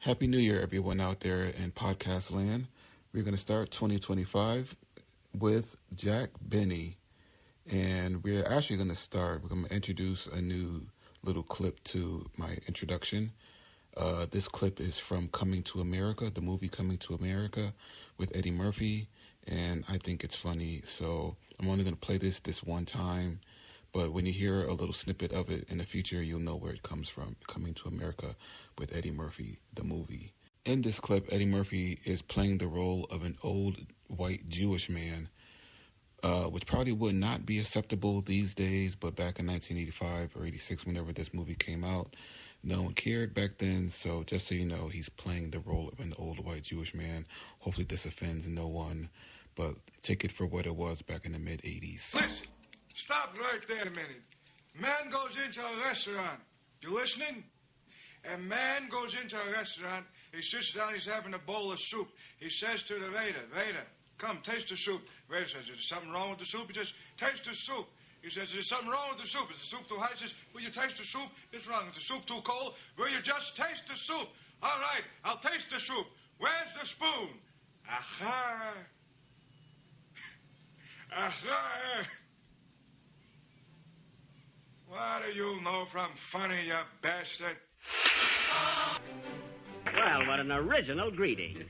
Happy New Year, everyone out there in podcast land. We're going to start 2025 with Jack Benny. And we're actually going to introduce a new little clip to my introduction. This clip is from Coming to America, the movie Coming to America with Eddie Murphy. And I think it's funny. So I'm only going to play this one time. But when you hear a little snippet of it in the future, you'll know where it comes from. Coming to America with Eddie Murphy, the movie. In this clip, Eddie Murphy is playing the role of an old white Jewish man, which probably would not be acceptable these days. But back in 1985 or 86, whenever this movie came out, no one cared back then. So just so you know, he's playing the role of an old white Jewish man. Hopefully this offends no one, but take it for what it was back in the mid-80s. Listen. Stop right there a minute. Man goes into a restaurant. You listening? A man goes into a restaurant. He sits down. He's having a bowl of soup. He says to the waiter, come, taste the soup. Waiter says, is there something wrong with the soup? He says, taste the soup. He says, is there something wrong with the soup? Is the soup too hot? He says, will you taste the soup? It's wrong. Is the soup too cold? Will you just taste the soup? All right, I'll taste the soup. Where's the spoon? Aha. Aha. What do you know from funny, you bastard? Well, what an original greeting.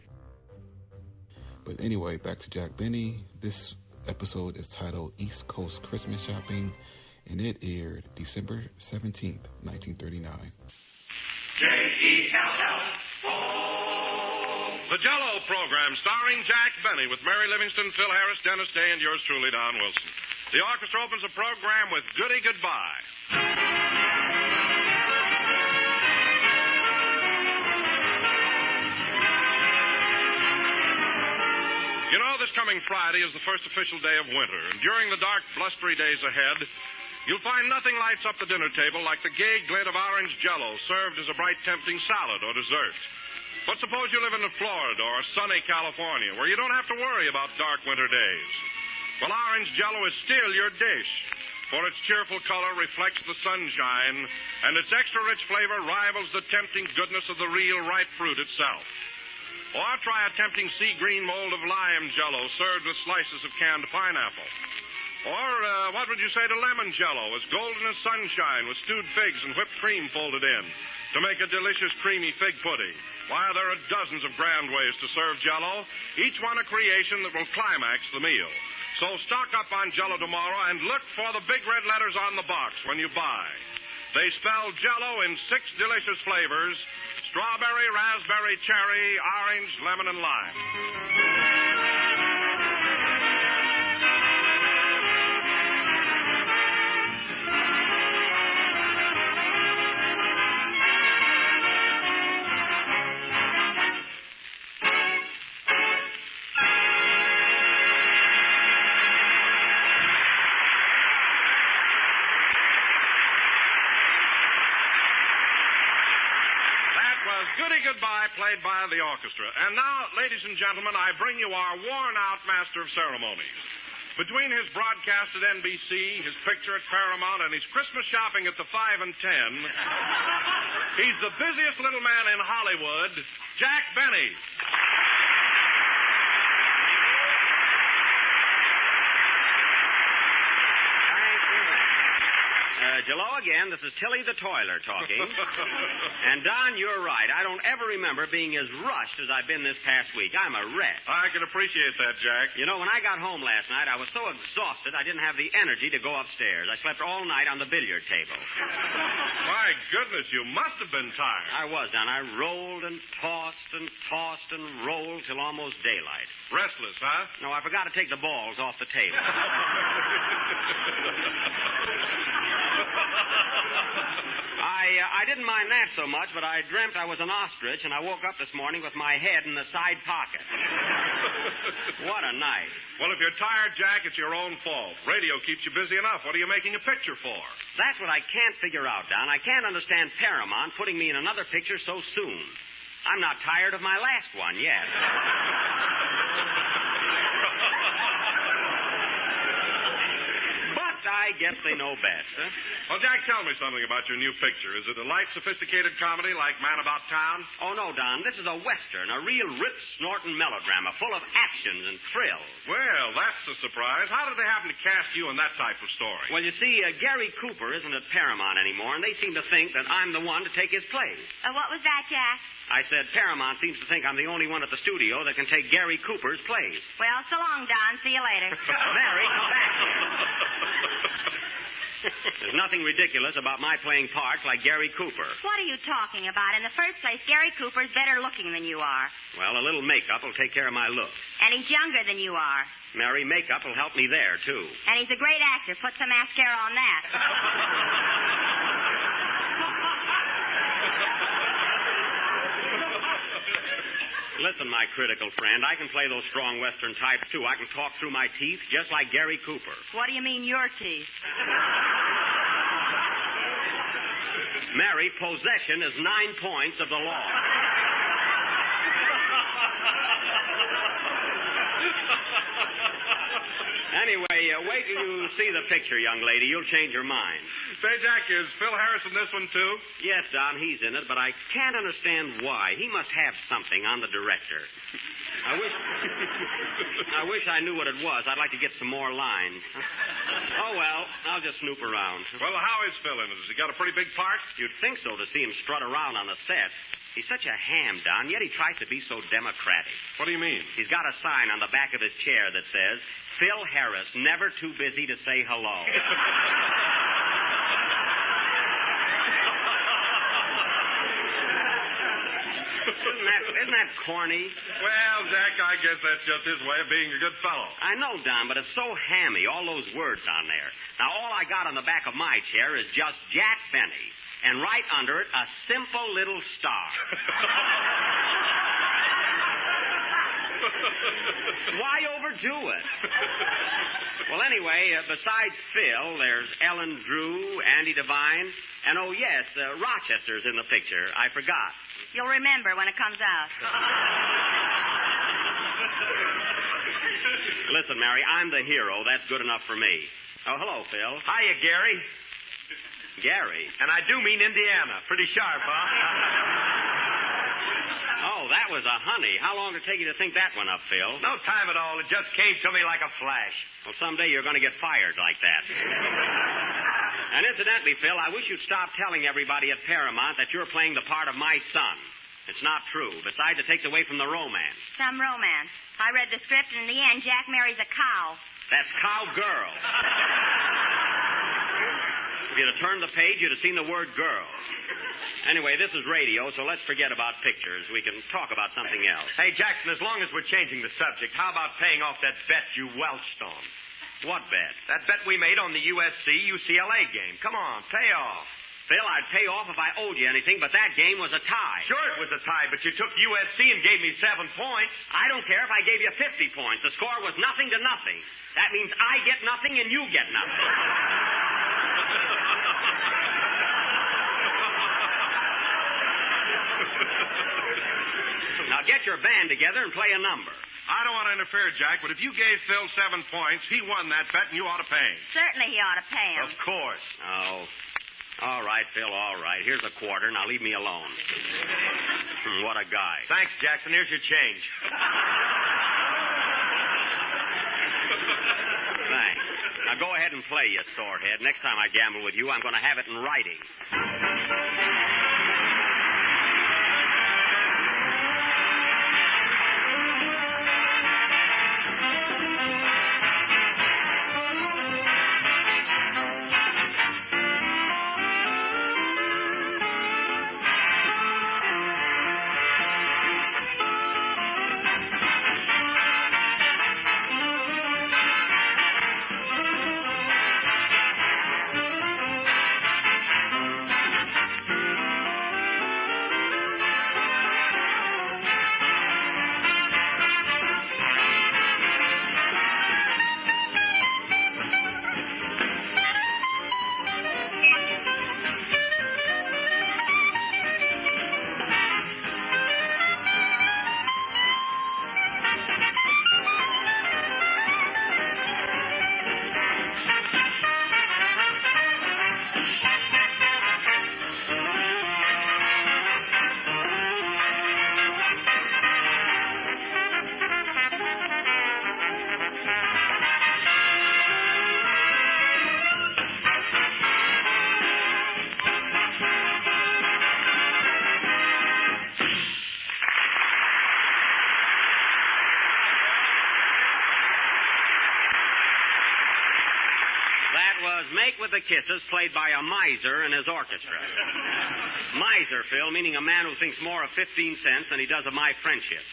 But anyway, back to Jack Benny. This episode is titled East Coast Christmas Shopping, and it aired December 17th, 1939. J-E-L-L-O. The Jell-O program starring Jack Benny with Mary Livingston, Phil Harris, Dennis Day, and yours truly, Don Wilson. The orchestra opens the program with Goody Goodbye. You know, this coming Friday is the first official day of winter, and during the dark, blustery days ahead, you'll find nothing lights up the dinner table like the gay glint of orange Jell-O served as a bright, tempting salad or dessert. But suppose you live in Florida or sunny California, where you don't have to worry about dark winter days. Well, orange Jell-O is still your dish, for its cheerful color reflects the sunshine, and its extra-rich flavor rivals the tempting goodness of the real ripe fruit itself. Or try a tempting sea green mold of lime Jell-O served with slices of canned pineapple. Or what would you say to lemon Jell-O, as golden as sunshine with stewed figs and whipped cream folded in to make a delicious creamy fig pudding? Why, there are dozens of grand ways to serve Jell-O, each one a creation that will climax the meal. So stock up on Jell-O tomorrow and look for the big red letters on the box when you buy. They spell Jell-O in 6 delicious flavors: strawberry, raspberry, cherry, orange, lemon, and lime. Goodbye, played by the orchestra. And now, ladies and gentlemen, I bring you our worn-out master of ceremonies. Between his broadcast at NBC, his picture at Paramount, and his Christmas shopping at the 5 and 10, he's the busiest little man in Hollywood, Jack Benny. Hello again. This is Tilly the Toiler talking. And, Don, you're right. I don't ever remember being as rushed as I've been this past week. I'm a wreck. I can appreciate that, Jack. You know, when I got home last night, I was so exhausted I didn't have the energy to go upstairs. I slept all night on the billiard table. My goodness, you must have been tired. I was, Don. I rolled and tossed and tossed and rolled till almost daylight. Restless, huh? No, I forgot to take the balls off the table. I didn't mind that so much, but I dreamt I was an ostrich, and I woke up this morning with my head in the side pocket. What a night. Well, if you're tired, Jack, it's your own fault. Radio keeps you busy enough. What are you making a picture for? That's what I can't figure out, Don. I can't understand Paramount putting me in another picture so soon. I'm not tired of my last one yet. But I guess they know best, huh? Well, Jack, tell me something about your new picture. Is it a light, sophisticated comedy like Man About Town? Oh, no, Don. This is a Western, a real rip-snorting melodrama full of actions and thrills. Well, that's a surprise. How did they happen to cast you in that type of story? Well, you see, Gary Cooper isn't at Paramount anymore, and they seem to think that I'm the one to take his place. What was that, Jack? I said Paramount seems to think I'm the only one at the studio that can take Gary Cooper's place. Well, so long, Don. See you later. Mary, come back here. There's nothing ridiculous about my playing parts like Gary Cooper. What are you talking about? In the first place, Gary Cooper's better looking than you are. Well, a little makeup will take care of my looks. And he's younger than you are. Mary, makeup will help me there, too. And he's a great actor. Put some mascara on that. Listen, my critical friend, I can play those strong Western types, too. I can talk through my teeth just like Gary Cooper. What do you mean, your teeth? Mary, possession is 9 points of the law. Anyway, wait till you see the picture, young lady. You'll change your mind. Say, Jack, is Phil Harris in this one, too? Yes, Don, he's in it, but I can't understand why. He must have something on the director. I wish I knew what it was. I'd like to get some more lines. Oh, well, I'll just snoop around. Well, how is Phil in it? Has he got a pretty big part? You'd think so to see him strut around on the set. He's such a ham, Don, yet he tries to be so democratic. What do you mean? He's got a sign on the back of his chair that says, Phil Harris, never too busy to say hello. Isn't that corny? Well, Jack, I guess that's just his way of being a good fellow. I know, Don, but it's so hammy, all those words on there. Now, all I got on the back of my chair is just Jack Benny, and right under it, a simple little star. Why overdo it? Well, anyway, besides Phil, there's Ellen Drew, Andy Devine, and oh, yes, Rochester's in the picture. I forgot. You'll remember when it comes out. Listen, Mary, I'm the hero. That's good enough for me. Oh, hello, Phil. Hiya, Gary. Gary? And I do mean Indiana. Pretty sharp, huh? Oh, that was a honey. How long did it take you to think that one up, Phil? No time at all. It just came to me like a flash. Well, someday you're going to get fired like that. And incidentally, Phil, I wish you'd stop telling everybody at Paramount that you're playing the part of my son. It's not true. Besides, it takes away from the romance. Some romance. I read the script, and in the end, Jack marries a cow. That's cowgirl. If you'd have turned the page, you'd have seen the word girl. Anyway, this is radio, so let's forget about pictures. We can talk about something else. Hey, Jackson, as long as we're changing the subject, how about paying off that bet you welched on? What bet? That bet we made on the USC-UCLA game. Come on, pay off. Phil, I'd pay off if I owed you anything, but that game was a tie. Sure it was a tie, but you took USC and gave me 7 points. I don't care if I gave you 50 points. The score was nothing to nothing. That means I get nothing and you get nothing. Now get your band together and play a number. I don't want to interfere, Jack, but if you gave Phil 7 points, he won that bet and you ought to pay him. Certainly he ought to pay him. Of course. Oh. All right, Phil, all right. Here's a quarter. Now leave me alone. What a guy. Thanks, Jackson. Here's your change. Thanks. Now go ahead and play, you sorehead. Next time I gamble with you, I'm going to have it in writing. was Make with the Kisses, played by a miser and his orchestra. Miser, Phil, meaning a man who thinks more of 15 cents than he does of my friendship.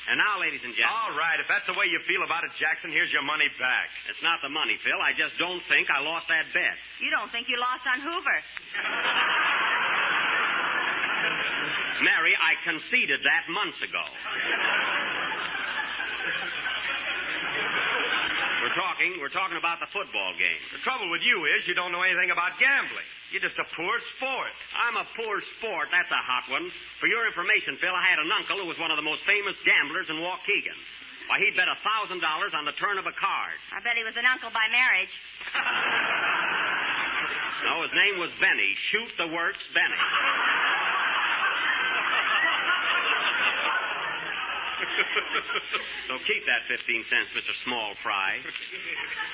And now, ladies and gentlemen... All right, if that's the way you feel about it, Jackson, here's your money back. It's not the money, Phil. I just don't think I lost that bet. You don't think you lost on Hoover? Mary, I conceded that months ago. We're talking about the football game. The trouble with you is you don't know anything about gambling. You're just a poor sport. I'm a poor sport. That's a hot one. For your information, Phil, I had an uncle who was one of the most famous gamblers in Waukegan. Why, he'd bet $1,000 on the turn of a card. I bet he was an uncle by marriage. No, his name was Benny. Shoot the works, Benny. So keep that 15 cents, Mr. Small Fry.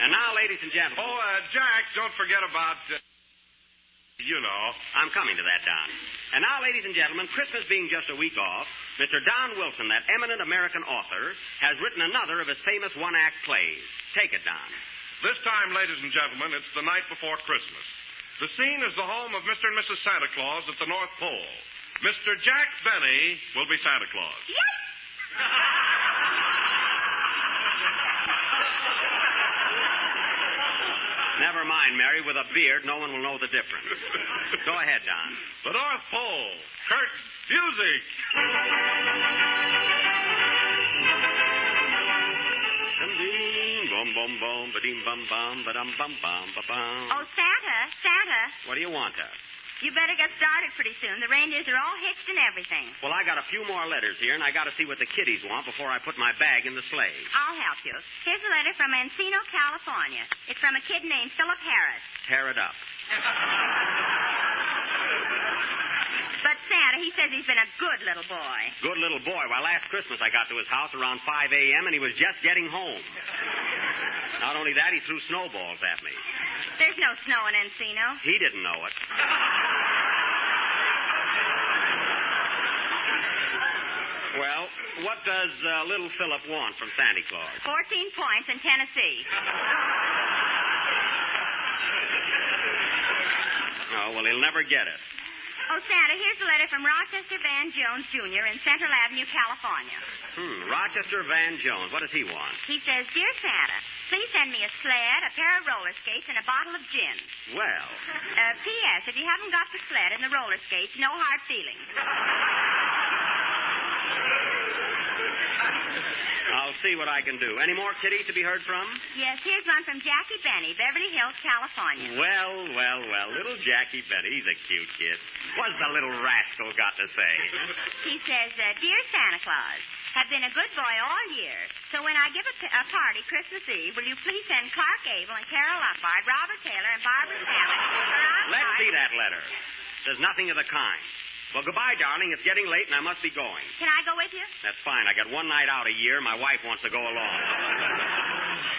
And now, ladies and gentlemen... Oh, Jack, don't forget about, you know. I'm coming to that, Don. And now, ladies and gentlemen, Christmas being just a week off, Mr. Don Wilson, that eminent American author, has written another of his famous one-act plays. Take it, Don. This time, ladies and gentlemen, it's the night before Christmas. The scene is the home of Mr. and Mrs. Santa Claus at the North Pole. Mr. Jack Benny will be Santa Claus. Yes! Never mind, Mary. With a beard, no one will know the difference. Go ahead, Don. The North Pole. Curtain. Music. Bum bum bum ba-dim bum bum ba-dum bum bum ba-bum. Oh, Santa. What do you want, You better get started pretty soon. The reindeers are all hitched and everything. Well, I got a few more letters here, and I got to see what the kiddies want before I put my bag in the sleigh. I'll help you. Here's a letter from Encino, California. It's from a kid named Philip Harris. Tear it up. But Santa, he says he's been a good little boy. Good little boy. Why, last Christmas I got to his house around 5 a.m., and he was just getting home. Not only that, he threw snowballs at me. There's no snow in Encino. He didn't know it. Well, what does little Philip want from Santa Claus? 14 points in Tennessee. Oh, well, he'll never get it. Oh, Santa, here's a letter from Rochester Van Jones, Jr. in Central Avenue, California. Rochester Van Jones. What does he want? He says, Dear Santa, please send me a sled, a pair of roller skates, and a bottle of gin. Well. P.S. If you haven't got the sled and the roller skates, no hard feelings. I'll see what I can do. Any more kiddies to be heard from? Yes, here's one from Jackie Benny, Beverly Hills, California. Well. Little Jackie Benny. He's a cute kid. What's the little rascal got to say? He says, Dear Santa Claus, have been a good boy all year. So when I give a party Christmas Eve, will you please send Clark Abel and Carol Lombard, Robert Taylor, and Barbara Salmon? Let's see that letter. There's nothing of the kind. Well, goodbye, darling. It's getting late, and I must be going. Can I go with you? That's fine. I got one night out a year. My wife wants to go along.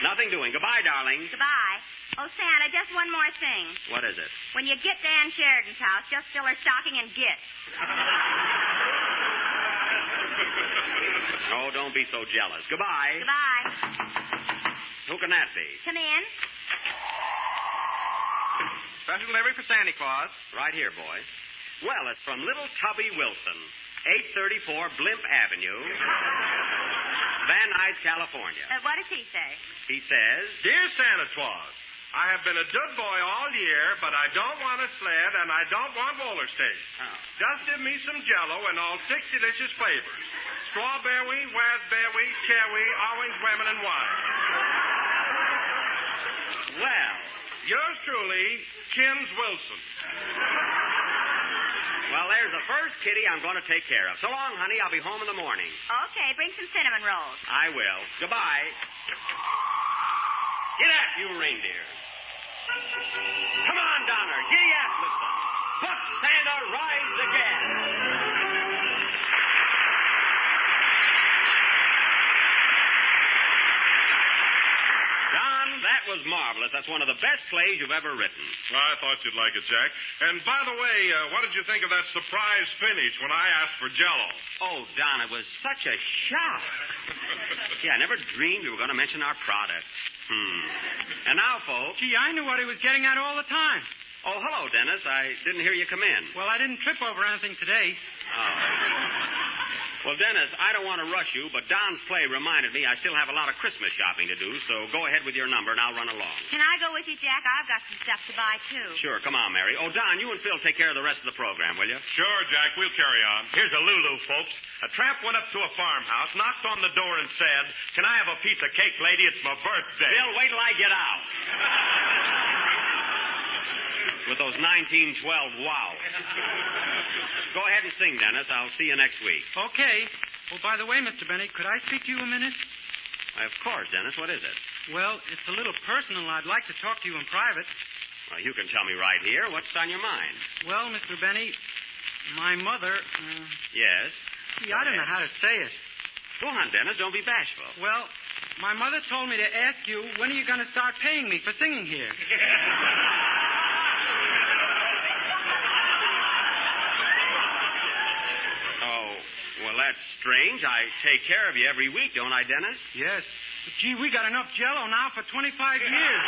Nothing doing. Goodbye, darling. Goodbye. Oh, Santa, just one more thing. What is it? When you get to Ann Sheridan's house, just fill her stocking and get. Oh, don't be so jealous. Goodbye. Goodbye. Who can that be? Come in. Special delivery for Santa Claus. Right here, boys. Well, it's from little Tubby Wilson, 834 Blimp Avenue, Van Nuys, California. What does he say? He says, Dear Santa Claus, I have been a good boy all year, but I don't want a sled and I don't want roller skates. Oh. Just give me some Jell-O in all 6 delicious flavors. Strawberry, raspberry, cherry, orange, lemon, and wine. well, Yours truly, Kins Wilson. well, there's the first kitty I'm going to take care of. So long, honey. I'll be home in the morning. Okay, bring some cinnamon rolls. I will. Goodbye. Get up, you reindeer. Come on, Donner. Giddy up, listen. Put Santa rides again. Don that was marvelous. That's one of the best plays you've ever written. Well, I thought you'd like it, Jack. And by the way, what did you think of that surprise finish when I asked for Jell-O? Oh, Don, it was such a shock. Yeah, I never dreamed we were going to mention our product. And now, folks... Gee, I knew what he was getting at all the time. Oh, hello, Dennis. I didn't hear you come in. Well, I didn't trip over anything today. Oh. Well, Dennis, I don't want to rush you, but Don's play reminded me I still have a lot of Christmas shopping to do, so go ahead with your number and I'll run along. Can I go with you, Jack? I've got some stuff to buy, too. Sure, come on, Mary. Oh, Don, you and Phil take care of the rest of the program, will you? Sure, Jack. We'll carry on. Here's a Lulu, folks. A tramp went up to a farmhouse, knocked on the door, and said, "Can I have a piece of cake, lady? It's my birthday." Phil, wait till I get out. With those 1912 wow. Go ahead and sing, Dennis. I'll see you next week. Okay. Oh, by the way, Mr. Benny, could I speak to you a minute? Of course, Dennis. What is it? Well, it's a little personal. I'd like to talk to you in private. Well, you can tell me right here. What's on your mind? Well, Mr. Benny, my mother... Yes? Gee, I don't know how to say it. Go on, Dennis. Don't be bashful. Well, my mother told me to ask you, when are you going to start paying me for singing here? Well, that's strange. I take care of you every week, don't I, Dennis? Yes. But, gee, we got enough Jell-O now for 25 years.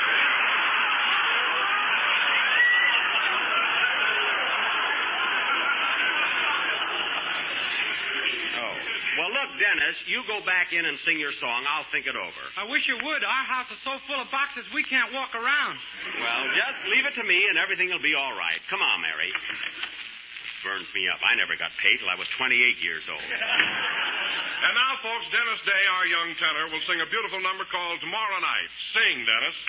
Oh. Well, look, Dennis, you go back in and sing your song. I'll think it over. I wish you would. Our house is so full of boxes we can't walk around. Well, just leave it to me and everything will be all right. Come on, Mary. Burns me up. I never got paid till I was 28 years old. And now, folks, Dennis Day, our young tenor, will sing a beautiful number called Tomorrow Night. Sing, Dennis.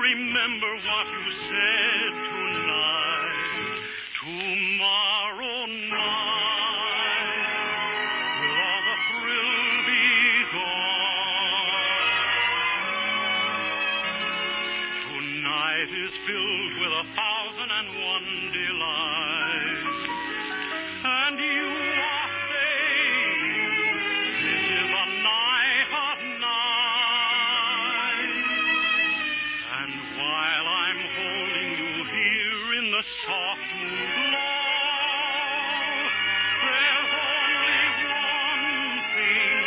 Remember what you said tonight. Tomorrow night, will all the thrill be gone? Tonight is filled with 1,001 delights, and you are saying this is a night of nights. And while I'm holding you here in the soft moon glow, there's only one thing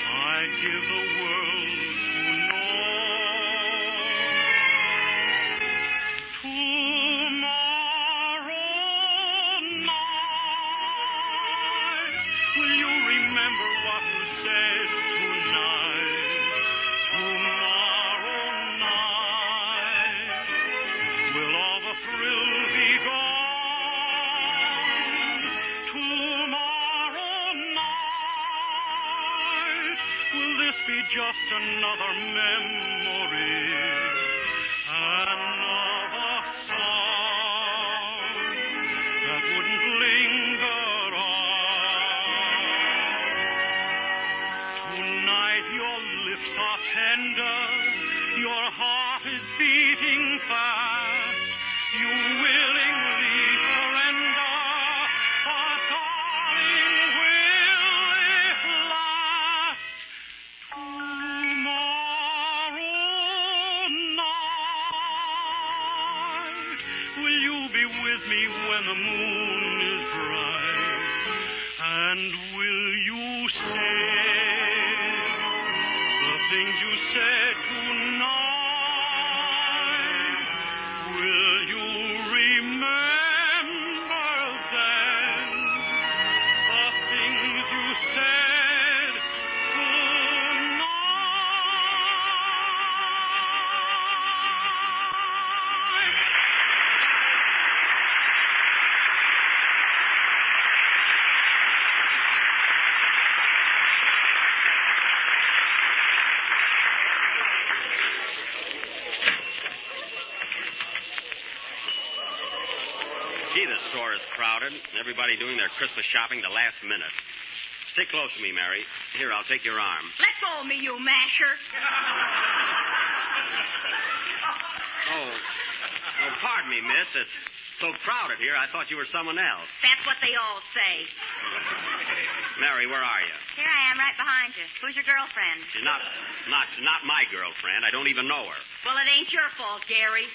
I'd give the world to know. Tomorrow night, will you remember what you said tonight? Tomorrow night, will all the thrill be gone? Tomorrow night, will this be just another memory? Another song that wouldn't linger on? Tonight your lips are tender, your heart is beating fast. You willingly surrender, but darling, will it last? Tomorrow night, will you be with me when the moon is bright? And will you say the things you said tonight? Will you remember then the things you said tonight? Gee, the store is crowded. Everybody doing their Christmas shopping the last minute. Stick close to me, Mary. Here, I'll take your arm. Let go of me, you masher. Oh, pardon me, miss. It's so crowded here, I thought you were someone else. That's what they all say. Mary, where are you? Here I am, right behind you. Who's your girlfriend? She's not my girlfriend. I don't even know her. Well, it ain't your fault, Gary.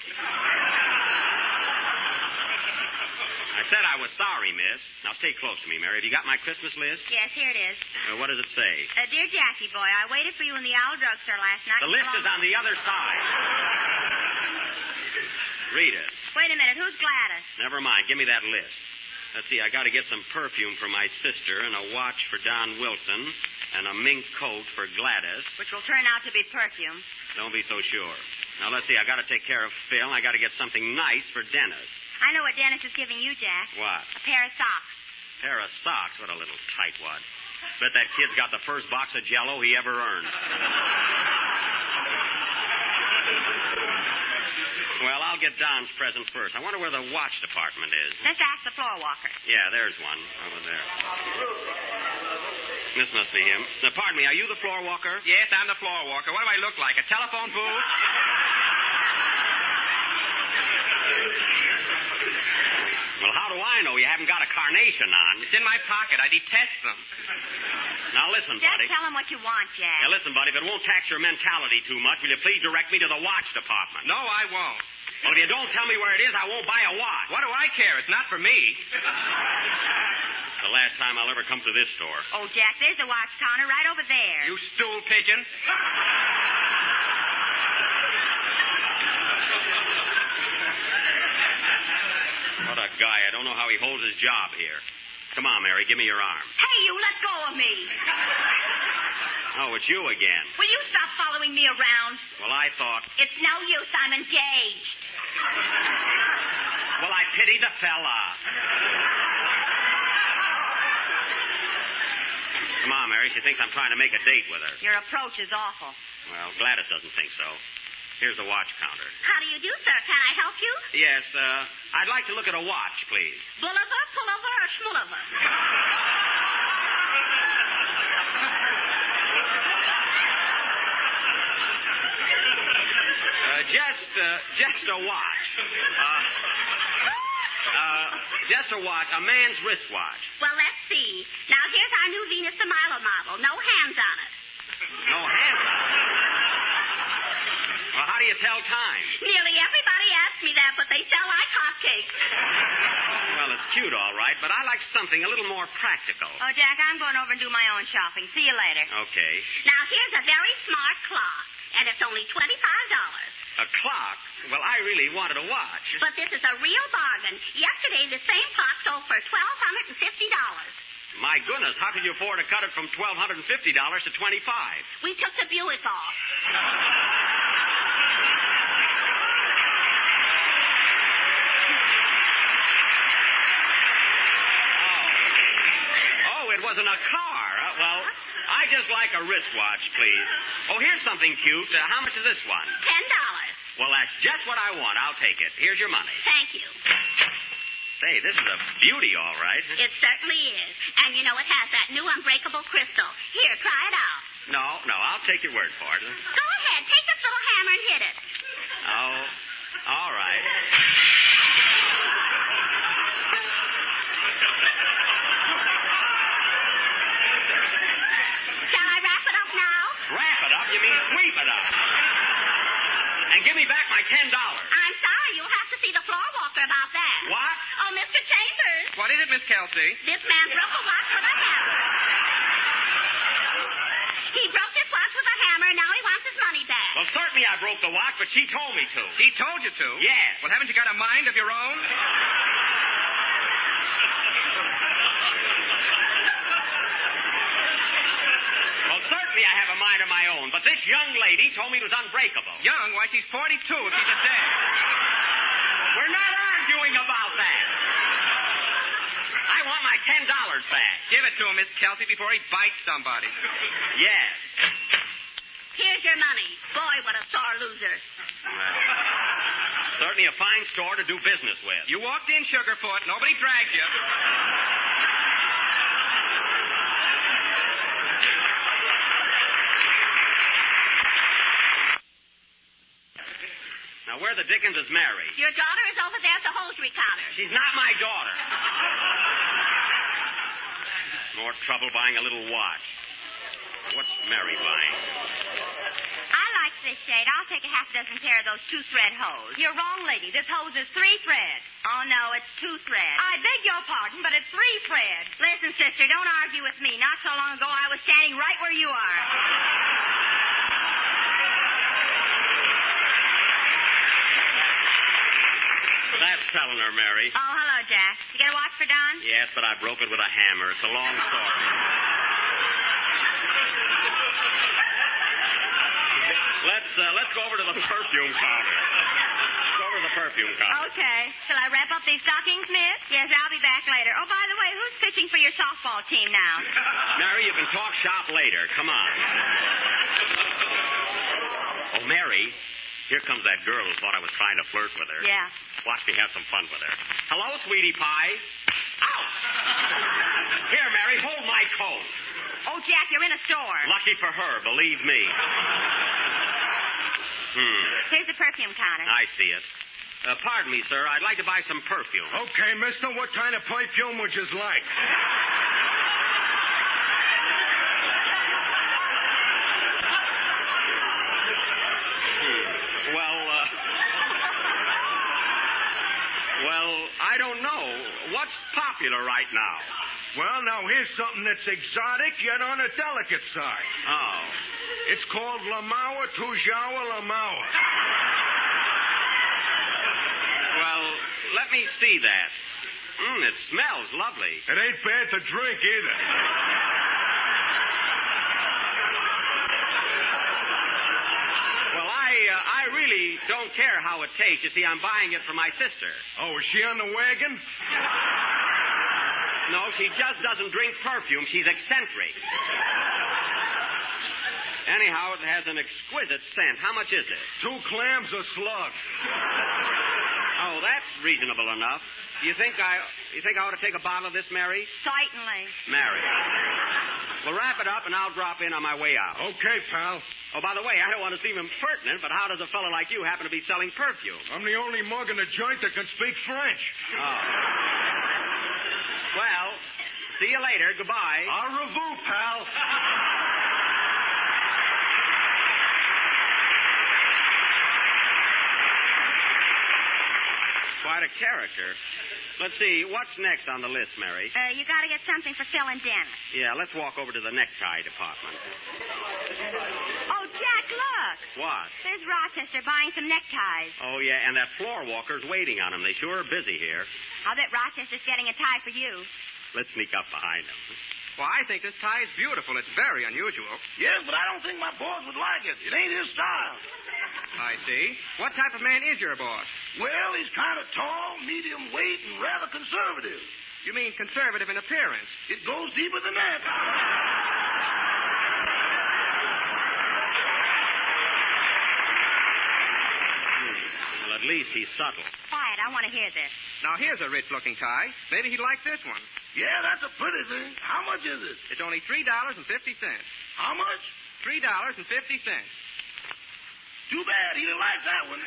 I said I was sorry, miss. Now stay close to me, Mary. Have you got my Christmas list? Yes, here it is. What does it say? Dear Jackie boy, I waited for you in the Owl drugstore last night. The list is on the other side. Read it. Wait a minute. Who's Gladys? Never mind. Give me that list. Let's see. I got to get some perfume for my sister and a watch for Don Wilson and a mink coat for Gladys. Which will turn out to be perfume. Don't be so sure. Now, let's see. I got to take care of Phil, and I got to get something nice for Dennis. I know what Dennis is giving you, Jack. What? A pair of socks. Pair of socks? What a little tightwad. Bet that kid's got the first box of Jell-O he ever earned. Well, I'll get Don's present first. I wonder where the watch department is. Let's ask the floor walker. Yeah, there's one over there. This must be him. Now, pardon me, are you the floor walker? Yes, I'm the floor walker. What do I look like? A telephone booth? Well, how do I know you haven't got a carnation on? It's in my pocket. I detest them. Now, listen, Just buddy. tell him what you want, Jack. Now, listen, buddy, if it won't tax your mentality too much, will you please direct me to the watch department? No, I won't. Well, if you don't tell me where it is, I won't buy a watch. What do I care? It's not for me. It's the last time I'll ever come to this store. Oh, Jack, there's the watch counter right over there. You stool pigeon. What a guy. I don't know how he holds his job here. Come on, Mary, give me your arm. Hey, you, let go of me. Oh, it's you again. Will you stop following me around? Well, I thought... It's no use. I'm engaged. Well, I pity the fella. Come on, Mary. She thinks I'm trying to make a date with her. Your approach is awful. Well, Gladys doesn't think so. Here's the watch counter. How do you do, sir? Can I help you? Yes, I'd like to look at a watch, please. Bulliver, pullover, or schmulliver? Just a watch. Just a watch, a man's wristwatch. Well, let's see. Now, here's our new Venus de Milo model. No hands on it. No hands on it? Well, how do you tell time? Nearly everybody asks me that, but they sell like hotcakes. Well, it's cute, all right, but I like something a little more practical. Oh, Jack, I'm going over and do my own shopping. See you later. Okay. Now, here's a very smart clock, and it's only $25. A clock? Well, I really wanted a watch. But this is a real bargain. Yesterday, the same clock sold for $1,250. My goodness, how could you afford to cut it from $1,250 to $25? We took the Buick off. Oh, it wasn't a car. Well, I just like a wristwatch, please. Oh, here's something cute. How much is this one? $10. Well, that's just what I want. I'll take it. Here's your money. Thank you. Say, this is a beauty, all right. It certainly is. And you know, it has that new unbreakable crystal. Here, try it out. No, I'll take your word for it. Go ahead. Take this little hammer and hit it. Oh, all right. Shall I wrap it up now? Wrap it up? You mean sweep it up? And give me back my $10. I'm sorry. You'll have to see the floor walker about that. What? Oh, Mr. Chambers. What is it, Miss Kelsey? This man broke a watch with a hammer. He broke this watch with a hammer, and now he wants his money back. Well, certainly I broke the watch, but she told me to. He told you to? Yes. Well, haven't you got a mind of your own? Well, certainly I have a mind of my own, but this young lady told me it was unbreakable. Young? Why, she's 42 if she's a day. We're not arguing about that. I want my $10 back. Give it to him, Miss Kelsey, before he bites somebody. Yes. Here's your money. Boy, what a sore loser. Certainly a fine store to do business with. You walked in, Sugarfoot. Nobody dragged you. Now, where the dickens is Mary? Your daughter is over there at the hosiery counter. She's not my daughter. More trouble buying a little watch. What's Mary buying? I like this shade. I'll take a half dozen pair of those 2-thread hose. You're wrong, lady. This hose is 3 threads. Oh, no, it's 2 threads. I beg your pardon, but it's 3 threads. Listen, sister, don't argue with me. Not so long ago, I was standing right where you are. That's telling her, Mary. Oh, hello, Jack. You get a watch for Don? Yes, but I broke it with a hammer. It's a long story. Let's go over to the perfume counter. Let's go over to the perfume counter. Okay. Shall I wrap up these stockings, miss? Yes, I'll be back later. Oh, by the way, who's pitching for your softball team now? Mary, you can talk shop later. Come on. Oh, Mary, here comes that girl who thought I was trying to flirt with her. Yeah. Watch me have some fun with her. Hello, sweetie pie. Ow! Here, Mary, hold my coat. Oh, Jack, you're in a store. Lucky for her, believe me. Here's the perfume counter. I see it. Pardon me, sir. I'd like to buy some perfume. Okay, mister, what kind of perfume would you like? Well, I don't know. What's popular right now? Well, now, here's something that's exotic, yet on a delicate side. Oh. It's called Lamawa Tujawa Lamawa. Well, let me see that. It smells lovely. It ain't bad to drink, either. Well, I really don't care how it tastes. You see, I'm buying it for my sister. Oh, is she on the wagon? No, she just doesn't drink perfume. She's eccentric. Anyhow, it has an exquisite scent. How much is it? 2 clams a slug. Oh, that's reasonable enough. You think I ought to take a bottle of this, Mary? Certainly. Mary. Well, wrap it up, and I'll drop in on my way out. Okay, pal. Oh, by the way, I don't want to seem impertinent, but how does a fellow like you happen to be selling perfume? I'm the only mug in the joint that can speak French. Oh. Well, see you later. Goodbye. Au revoir, pal. Quite a character. Let's see, what's next on the list, Mary? You got to get something for Phil and Dennis. Yeah, let's walk over to the necktie department. Oh, Jack, look. What? There's Rochester buying some neckties. Oh, yeah, and that floor walker's waiting on him. They sure are busy here. I'll bet Rochester's getting a tie for you. Let's sneak up behind him. Well, I think this tie is beautiful. It's very unusual. Yes, but I don't think my boss would like it. It ain't his style. I see. What type of man is your boss? Well, he's kind of tall, medium weight, and rather conservative. You mean conservative in appearance? It goes deeper than that. Well, at least he's subtle. Quiet, I want to hear this. Now, here's a rich-looking tie. Maybe he'd like this one. Yeah, that's a pretty thing. How much is it? It's only $3.50. How much? $3.50. Too bad. He didn't like that one.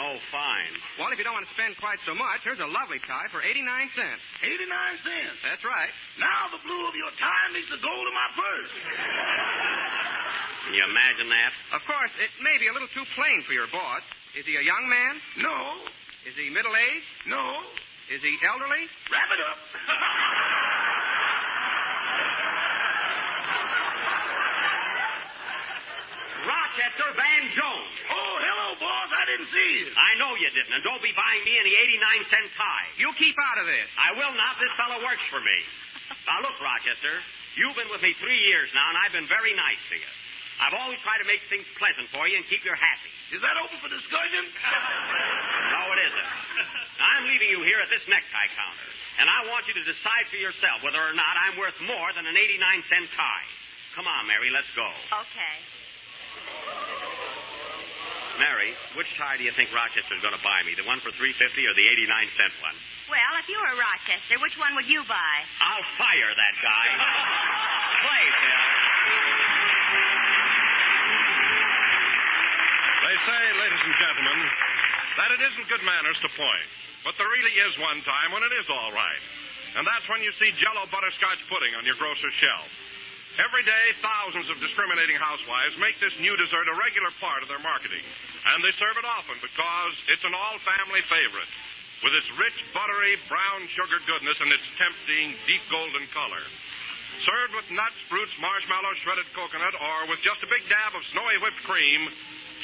Oh, fine. Well, if you don't want to spend quite so much, here's a lovely tie for 89 cents. 89 cents. That's right. Now the blue of your tie meets the gold of my purse. Can you imagine that? Of course, it may be a little too plain for your boss. Is he a young man? No. Is he middle-aged? No. Is he elderly? Wrap it up. Rochester Van Jones. Oh, hello, boss. I didn't see you. I know you didn't, and don't be buying me any 89-cent tie. You keep out of this. I will not. This fellow works for me. Now, look, Rochester, you've been with me 3 years now, and I've been very nice to you. I've always tried to make things pleasant for you and keep you happy. Is that open for discussion? No, it isn't. I'm leaving you here at this necktie counter, and I want you to decide for yourself whether or not I'm worth more than an 89-cent tie. Come on, Mary, let's go. Okay. Mary, which tie do you think Rochester's going to buy me? The one for $3.50 or the 89-cent one? Well, if you were Rochester, which one would you buy? I'll fire that guy. Play, Phil. They say, ladies and gentlemen, that it isn't good manners to point. But there really is one time when it is all right. And that's when you see Jell-O butterscotch pudding on your grocer's shelf. Every day, thousands of discriminating housewives make this new dessert a regular part of their marketing. And they serve it often because it's an all-family favorite, with its rich, buttery, brown sugar goodness and its tempting, deep golden color. Served with nuts, fruits, marshmallows, shredded coconut, or with just a big dab of snowy whipped cream,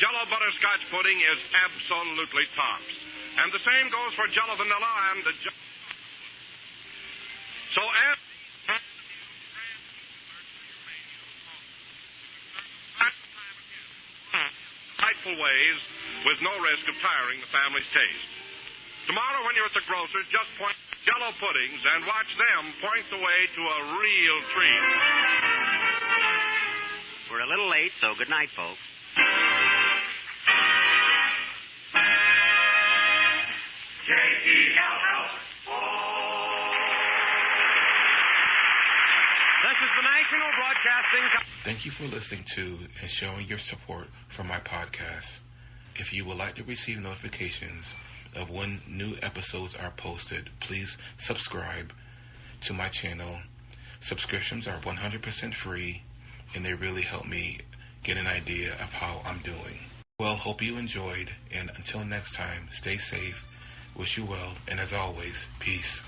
Jell-O butterscotch pudding is absolutely tops. And the same goes for Jell-O vanilla and the So as delightful ways with no risk of tiring the family's taste. Tomorrow when you're at the grocer's, just point Jell-O puddings and watch them point the way to a real treat. We're a little late, so good night, folks. This is the National Broadcasting Company. Thank you for listening to and showing your support for my podcast. If you would like to receive notifications of when new episodes are posted, please subscribe to my channel. Subscriptions are 100% free, and they really help me get an idea of how I'm doing. Well, hope you enjoyed, and until next time, stay safe, wish you well, and as always, peace.